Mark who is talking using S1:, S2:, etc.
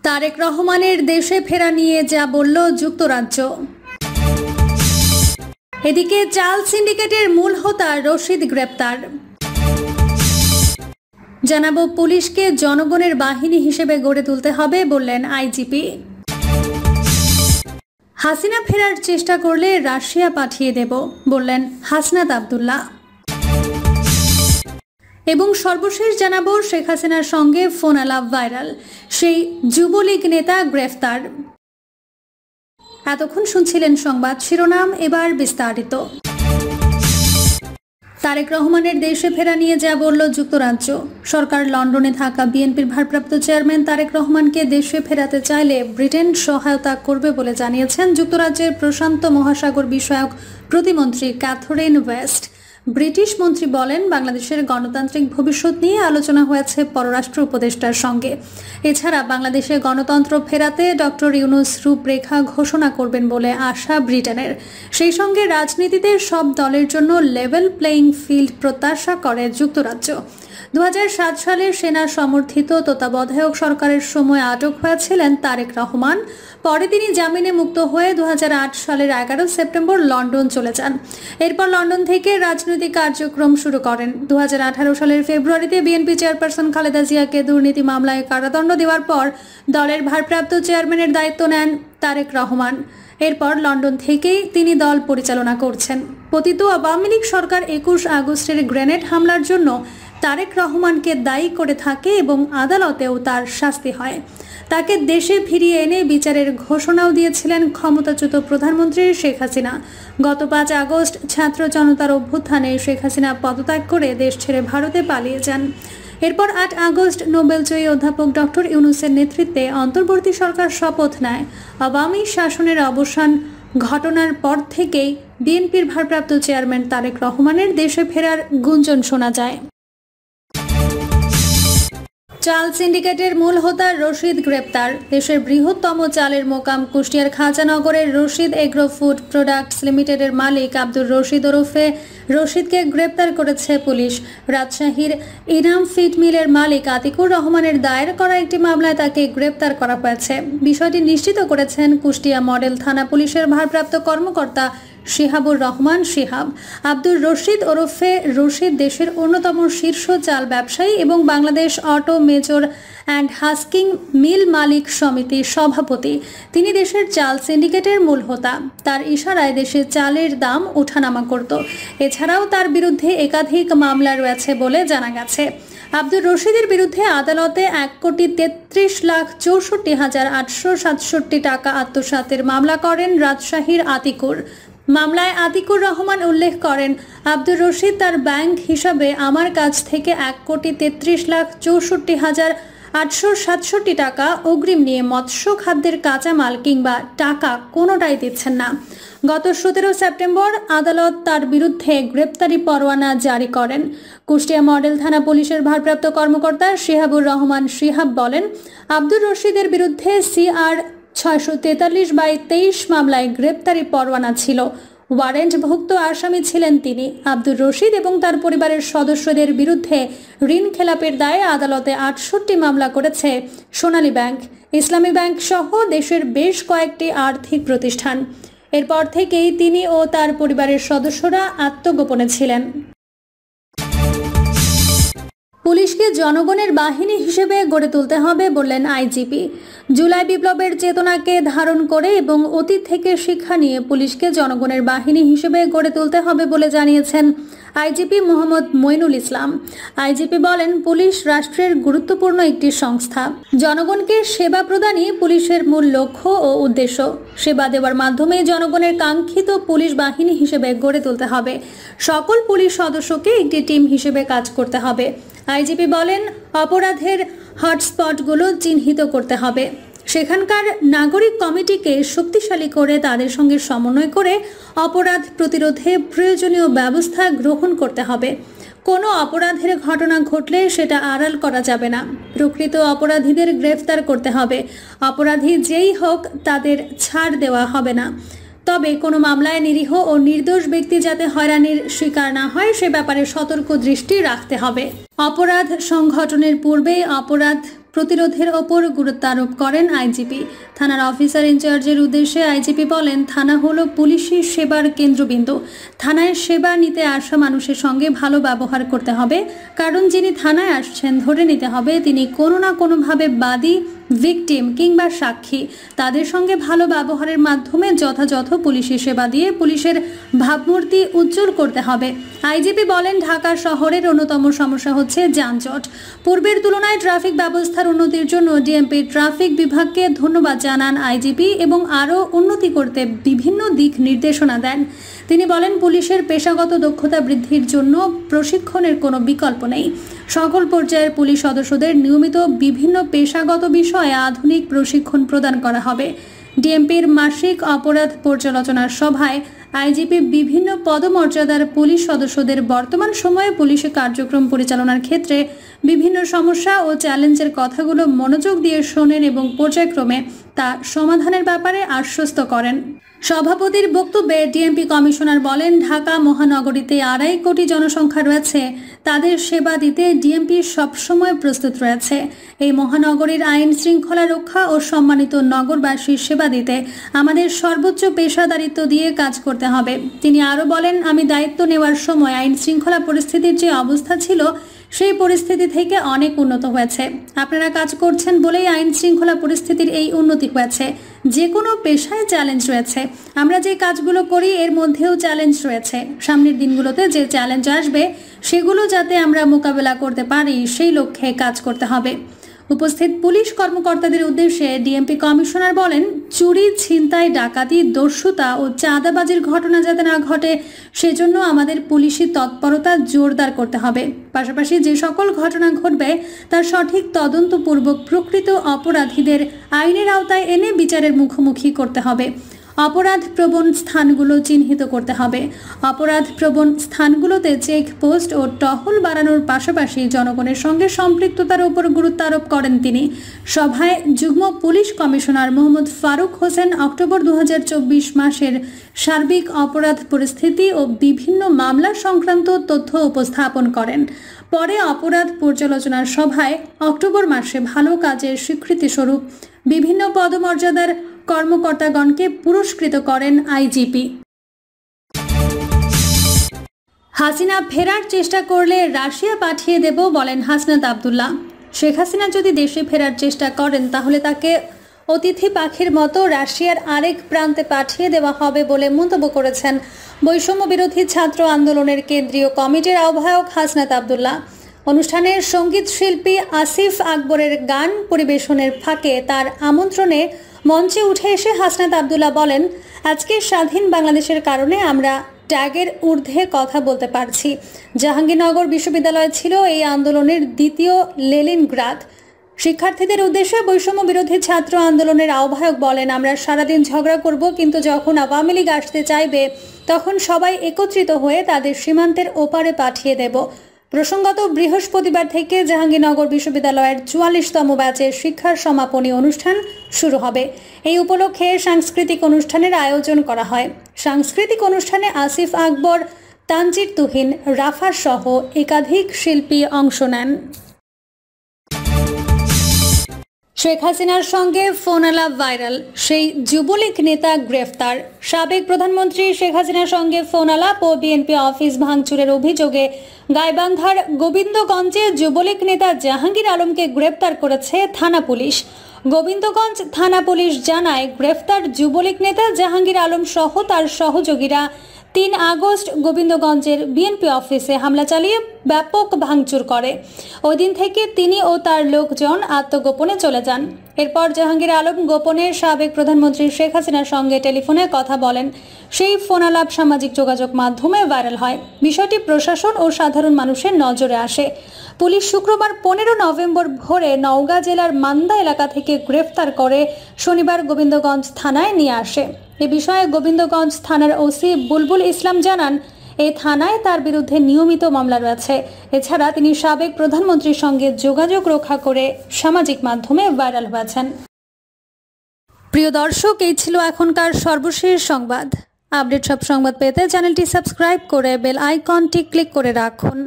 S1: তারেক রহমানের দেশে ফেরা নিয়ে যা বলল যুক্তরাজ্য। এদিকে চাল সিন্ডিকেটের মূল হোতা রশিদ গ্রেপ্তার। জানাবো পুলিশকে জনগণের বাহিনী হিসেবে গড়ে তুলতে হবে বললেন আইজিপি। হাসিনা ফেরার চেষ্টা করলে রাশিয়া পাঠিয়ে দেব বললেন হাসনাত আব্দুল্লাহ। এবং সর্বশেষ জানাবো শেখ হাসিনার সঙ্গে ফোন আলাপ ভাইরাল, সেই যুবলীগ নেতা গ্রেফতার। এতক্ষণ শুনছিলেন সংবাদ শিরোনাম, এবার বিস্তারিত। তারেক রহমানের দেশে ফেরা নিয়ে যা বলল যুক্তরাজ্য। সরকার লন্ডনে থাকা বিএনপির ভারপ্রাপ্ত চেয়ারম্যান তারেক রহমানকে দেশে ফেরাতে চাইলে ব্রিটেন সহায়তা করবে বলে জানিয়েছেন যুক্তরাজ্যের প্রশান্ত মহাসাগর বিষয়ক প্রতিমন্ত্রী ক্যাথরিন ওয়েস্ট। ব্রিটিশ মন্ত্রী বলেন, বাংলাদেশের গণতান্ত্রিক ভবিষ্যৎ নিয়ে আলোচনা হয়েছে পররাষ্ট্র উপদেষ্টার সঙ্গে। এছাড়া বাংলাদেশে গণতন্ত্র ফেরাতে ডক্টর ইউনূস রূপরেখা ঘোষণা করবেন বলে আশা ব্রিটেনের। সেই সঙ্গে রাজনীতিতে সব দলের জন্য লেভেল প্লেইং ফিল্ড প্রত্যাশা করে যুক্তরাজ্য। 2007 সালে সেনা সমর্থিত তত্ত্বাবধায়ক সরকারের সময় আটক হয়েছিলেন তারেক রহমান। পরে তিনি জামিনে মুক্ত হয়ে 2008 সালের 11 সেপ্টেম্বর লন্ডন চলে যান। এরপর লন্ডন থেকে রাজনৈতিক কার্যক্রম শুরু করেন। 2018 সালের ফেব্রুয়ারিতে বিএনপি চেয়ারপারসন খালেদা জিয়াকে দুর্নীতি মামলায় কারাদণ্ড দেওয়ার পর দলের ভারপ্রাপ্ত চেয়ারম্যানের দায়িত্ব নেন তারেক রহমান। এরপর লন্ডন থেকেই তিনি দল পরিচালনা করছেন। পতিত আওয়ামী লীগ সরকার 21 আগস্টের গ্রেনেড হামলার জন্য তারেক রহমানকে দায়ী করে থাকে এবং আদালতেও তার শাস্তি হয়। তাকে দেশে ফিরিয়ে এনে বিচারের ঘোষণাও দিয়েছিলেন ক্ষমতাচ্যুত প্রধানমন্ত্রী শেখ হাসিনা। গত 5 আগস্ট ছাত্র জনতার অভ্যুত্থানে শেখ হাসিনা পদত্যাগ করে দেশ ছেড়ে ভারতে পালিয়ে যান। এরপর 8 আগস্ট নোবেলজয়ী অধ্যাপক ডক্টর ইউনূসের নেতৃত্বে অন্তর্বর্তী সরকার শপথ নেয়। আওয়ামী শাসনের অবসান ঘটনার পর থেকেই বিএনপির ভারপ্রাপ্ত চেয়ারম্যান তারেক রহমানের দেশে ফেরার গুঞ্জন শোনা যায়। চাল সিন্ডিকেটের মূল হোতা রশিদ গ্রেপ্তার। দেশের বৃহত্তম চালের মোকাম কুষ্টিয়ার খাজানগরের রশিদ এগ্রো ফুড প্রোডাক্টস লিমিটেডের মালিক আব্দুর রশিদ ওরফে রশিদকে গ্রেপ্তার করেছে পুলিশ। রাজশাহীর ইনাম ফিড মিলের মালিক আতিকুর রহমানের দায়ের করা একটি মামলায় তাকে গ্রেপ্তার করা হয়েছে। বিষয়টি নিশ্চিত করেছেন কুষ্টিয়া মডেল থানা পুলিশের ভারপ্রাপ্ত কর্মকর্তা শিহাবুর রহমান শিহাব। আব্দুর রশিদ ওরফে রশিদ দেশের অন্যতম শীর্ষ চাল ব্যবসায়ী এবং Bangladesh auto major and husking mill মালিক সমিতির সভাপতি। তিনি দেশের চাল সিন্ডিকেটের মূল হোতা। তার ইশারায় দেশে চালের দাম ওঠানামা করত। এছাড়াও তার বিরুদ্ধে একাধিক মামলা রয়েছে বলে জানা গেছে। আব্দুর রশিদের বিরুদ্ধে আদালতে 1,33,64,867 টাকা আত্মসাতের মামলা করেন রাজশাহীর আতিকুর। মামলায় আতিকুর রহমান উল্লেখ করেন, আব্দুর রশিদ তার ব্যাংক হিসাবে আমার কাছ থেকে 1,63,64,867 টাকা অগ্রিম নিয়ে মৎস্য খাদ্যের কাঁচামাল কিংবা টাকা কোনোটাই দিচ্ছেন না। গত 17 সেপ্টেম্বর আদালত তার বিরুদ্ধে গ্রেপ্তারি পরোয়ানা জারি করেন। কুষ্টিয়া মডেল থানা পুলিশের ভারপ্রাপ্ত কর্মকর্তা শিহাবুর রহমান শিহাব বলেন, আব্দুর রশিদের বিরুদ্ধে CR 643/23 মামলায় গ্রেপ্তারি পরোয়ানা ছিল। ওয়ারেন্টভুক্ত আসামি ছিলেন তিনি। আব্দুর রশিদ এবং তার পরিবারের সদস্যদের বিরুদ্ধে ঋণ খেলাপের দায়ে আদালতে 68 মামলা করেছে সোনালী ব্যাংক, ইসলামী ব্যাংক সহ দেশের বেশ কয়েকটি আর্থিক প্রতিষ্ঠান। এরপর থেকেই তিনি ও তার পরিবারের সদস্যরা আত্মগোপনে ছিলেন। পুলিশকে জনগণের বাহিনী হিসেবে গড়ে তুলতে হবে বললেন আইজিপি। জুলাই বিপ্লবের চেতনাকে ধারণ করে এবং অতীত থেকে শিক্ষা নিয়ে পুলিশকে জনগণের বাহিনী হিসেবে গড়ে তুলতে হবে বলে জানিয়েছেন আইজিপি মোহাম্মদ মইনুল ইসলাম। আইজিপি বলেন, পুলিশ রাষ্ট্রের গুরুত্বপূর্ণ একটি সংস্থা। জনগণকে সেবা প্রদানই পুলিশের মূল লক্ষ্য ও উদ্দেশ্য। সেবা দেওয়ার মাধ্যমে জনগণের কাঙ্ক্ষিত পুলিশ বাহিনী হিসেবে গড়ে তুলতে হবে। সকল পুলিশ সদস্যকে একটি টিম হিসেবে কাজ করতে হবে। আইজিপি বলেন, অপরাধের হটস্পটগুলো চিহ্নিত করতে হবে। সেখানকার নাগরিক কমিটিকে শক্তিশালী করে তাদের সঙ্গে সমন্বয় করে অপরাধ প্রতিরোধে প্রয়োজনীয় ব্যবস্থা গ্রহণ করতে হবে। কোনো অপরাধের ঘটনা ঘটলে সেটা আড়াল করা যাবে না। প্রকৃত অপরাধীদের গ্রেফতার করতে হবে। অপরাধী যেই হোক তাদের ছাড় দেওয়া হবে না। তবে কোনো মামলায় নিরীহ ও নির্দোষ ব্যক্তি যাতে হয়রানির শিকার না হয় সে ব্যাপারে সতর্ক দৃষ্টি রাখতে হবে। অপরাধ সংঘটনের পূর্বে অপরাধ প্রতিরোধের ওপর গুরুত্ব আরোপ করেন আইজিপি। থানার অফিসার ইনচার্জের উদ্দেশ্যে আইজিপি বলেন, থানা হলো পুলিশি সেবার কেন্দ্রবিন্দু। থানায় সেবা নিতে আসা মানুষের সঙ্গে ভালো ব্যবহার করতে হবে, কারণ যিনি থানায় আসছেন ধরে নিতে হবে তিনি কোনো না কোনোভাবে বাদী, ভিকটিম কিংবা সাক্ষী। তাদের সঙ্গে ভালো ব্যবহারের মাধ্যমে যথাযথ পুলিশি সেবা দিয়ে পুলিশের ভাবমূর্তি উজ্জ্বল করতে হবে। আইজিপি বলেন, ঢাকা শহরের অন্যতম সমস্যা হচ্ছে যানজট। পূর্বের তুলনায় ট্রাফিক ব্যবস্থার উন্নতির জন্য ডিএমপি ট্রাফিক বিভাগকে ধন্যবাদ জানান আইজিপি এবং আরও উন্নতি করতে বিভিন্ন দিক নির্দেশনা দেন। তিনি বলেন, পুলিশের পেশাগত দক্ষতা বৃদ্ধির জন্য প্রশিক্ষণের কোনো বিকল্প নেই। সকল পর্যায়ের পুলিশ সদস্যদের নিয়মিত বিভিন্ন পেশাগত বিষয়ে আধুনিক প্রশিক্ষণ প্রদান করা হবে। ডিএমপির মাসিক অপরাধ পর্যালোচনার সভায় আইজিপি বিভিন্ন পদমর্যাদার পুলিশ সদস্যদের বর্তমান সময়ে পুলিশি কার্যক্রম পরিচালনার ক্ষেত্রে বিভিন্ন সমস্যা ও চ্যালেঞ্জের কথাগুলো মনোযোগ দিয়ে শোনেন এবং পর্যায়ক্রমে তা সমাধানের ব্যাপারে আশ্বস্ত করেন। সভাপতির বক্তব্যে ডিএমপি কমিশনার বলেন, ঢাকা মহানগরীতে 2.5 কোটি জনসংখ্যা রয়েছে। তাদের সেবা দিতে ডিএমপি সবসময় প্রস্তুত রয়েছে। এই মহানগরীর আইন শৃঙ্খলা রক্ষা ও সম্মানিত নগরবাসীর সেবা দিতে আমাদের সর্বোচ্চ পেশাদারিত্ব দিয়ে কাজ করতে হবে। তিনি আরও বলেন, আমি দায়িত্ব নেওয়ার সময় আইন শৃঙ্খলা পরিস্থিতির যে অবস্থা ছিল সেই পরিস্থিতি থেকে অনেক উন্নত হয়েছে। আপনারা কাজ করছেন বলেই আইন শৃঙ্খলা পরিস্থিতির এই উন্নতি হয়েছে। যে কোনো পেশায় চ্যালেঞ্জ রয়েছে। আমরা যে কাজগুলো করি এর মধ্যেও চ্যালেঞ্জ রয়েছে। সামনের দিনগুলোতে যে চ্যালেঞ্জ আসবে সেগুলো যাতে আমরা মোকাবেলা করতে পারি সেই লক্ষ্যে কাজ করতে হবে। উপস্থিত পুলিশ কর্মকর্তাদের উদ্দেশ্যে ডিএমপি কমিশনার বলেন, চুরি, ছিনতাই, ডাকাতি, দস্যুতা ও চাঁদাবাজির ঘটনা যাতে না ঘটে সেজন্য আমাদের পুলিশি তৎপরতা জোরদার করতে হবে। পাশাপাশি যে সকল ঘটনা ঘটবে তার সঠিক তদন্তপূর্বক প্রকৃত অপরাধীদের আইনের আওতায় এনে বিচারের মুখোমুখি করতে হবে। অপরাধ প্রবণ স্থানগুলো চিহ্নিত করতে হবে। অপরাধ প্রবণ স্থানগুলোতে চেকপোস্ট ও টহল বাড়ানোর পাশাপাশি জনগণের সঙ্গে সম্পৃক্ততার উপর গুরুত্ব আরোপ করেন তিনি। সভায় যুগ্ম police commissioner Mohammad Faruk Hossain October 2024 মাসের সার্বিক অপরাধ পরিস্থিতি ও বিভিন্ন মামলা সংক্রান্ত তথ্য উপস্থাপন করেন। পরে অপরাধ পর্যালোচনার সভায় অক্টোবর মাসে ভালো কাজের স্বীকৃতিস্বরূপ বিভিন্ন পদমর্যাদার কর্মকর্তাগণকে পুরস্কৃত করেন আইজিপি। হাসিনা ফেরার চেষ্টা করলে রাশিয়া পাঠিয়ে দেব বলেন হাসনাত আব্দুল্লাহ। শেখ হাসিনা যদি দেশে ফেরার চেষ্টা করেন তাহলে তাকে অতিথি পাখির মতো রাশিয়ার আরেক প্রান্তে পাঠিয়ে দেওয়া হবে বলে মন্তব্য করেছেন বৈষম্য বিরোধী ছাত্র আন্দোলনের কেন্দ্রীয় কমিটির আহ্বায়ক হাসনাত আব্দুল্লাহ। অনুষ্ঠানে সঙ্গীত শিল্পী আসিফ আকবরের গান পরিবেশনের ফাঁকে তার আমন্ত্রণে মঞ্চে উঠে এসে হাসনাত আব্দুল্লাহ বলেন, আজকে স্বাধীন বাংলাদেশের কারণে আমরা ট্যাগের ঊর্ধ্বে কথা বলতে পারছি। জাহাঙ্গীরনগর বিশ্ববিদ্যালয় ছিল এই আন্দোলনের দ্বিতীয় লেনিনগ্রাদ। শিক্ষার্থীদের উদ্দেশ্যে বৈষম্য বিরোধী ছাত্র আন্দোলনের আহ্বায়ক বলেন, আমরা সারাদিন ঝগড়া করব, কিন্তু যখন আওয়ামী লীগ আসতে চাইবে তখন সবাই একত্রিত হয়ে তাদের সীমান্তের ওপারে পাঠিয়ে দেব। প্রসঙ্গত বৃহস্পতিবার থেকে জাহাঙ্গীরনগর বিশ্ববিদ্যালয়ের 44তম ব্যাচের শিক্ষার সমাপনী অনুষ্ঠান শুরু হবে। এই উপলক্ষে সাংস্কৃতিক অনুষ্ঠানের আয়োজন করা হয়। সাংস্কৃতিক অনুষ্ঠানে আসিফ আকবর, তানজির তুহিন, রাফা সহ একাধিক শিল্পী অংশ নেন। শেখ হাসিনার সঙ্গে ফোনালাপ ভাইরাল, সেই যুবলীগ নেতা গ্রেফতার। সাবেক প্রধানমন্ত্রী শেখ হাসিনার সঙ্গে ফোনালাপ ও বিএনপি অফিস ভাঙচুরের অভিযোগে গাইবান্ধার গোবিন্দগঞ্জে যুবলীগ নেতা জাহাঙ্গীর আলমকে গ্রেফতার করেছে থানা পুলিশ। গোবিন্দগঞ্জ থানা পুলিশ জানায়, গ্রেফতার যুবলীগ নেতা জাহাঙ্গীর আলম সহ তার সহযোগীরা 3 আগস্ট গোবিন্দগঞ্জের বিএনপি অফিসে হামলা চালিয়ে ব্যাপক ভাঙচুর করে। ওই দিন থেকে তিনি ও তার লোকজন আত্মগোপনে চলে যান। এরপর জাহাঙ্গীর আলম গোপনে সাবেক প্রধানমন্ত্রী শেখ হাসিনার সঙ্গে টেলিফোনে কথা বলেন। সেই ফোনালাপ সামাজিক যোগাযোগ মাধ্যমে ভাইরাল হয়। বিষয়টি প্রশাসন ও সাধারণ মানুষের নজরে আসে। পুলিশ শুক্রবার 15 নভেম্বর ভোরে নওগাঁ জেলার মান্দা এলাকা থেকে গ্রেফতার করে শনিবার গোবিন্দগঞ্জ থানায় নিয়ে আসে। এ বিষয়ে গোবিন্দগঞ্জ থানার ওসি বুলবুল ইসলাম জানান, এই থানায় তার বিরুদ্ধে নিয়মিত মামলা রয়েছে। এছাড়া তিনি সাবেক প্রধানমন্ত্রীর সঙ্গে যোগাযোগ রক্ষা করে সামাজিক মাধ্যমে ভাইরাল হয়েছেন। প্রিয় দর্শক, এই ছিল এখনকার সর্বশেষ সংবাদ। আপডেট সব সংবাদ পেতে চ্যানেলটি সাবস্ক্রাইব করে বেল আইকনটি ক্লিক করে রাখুন।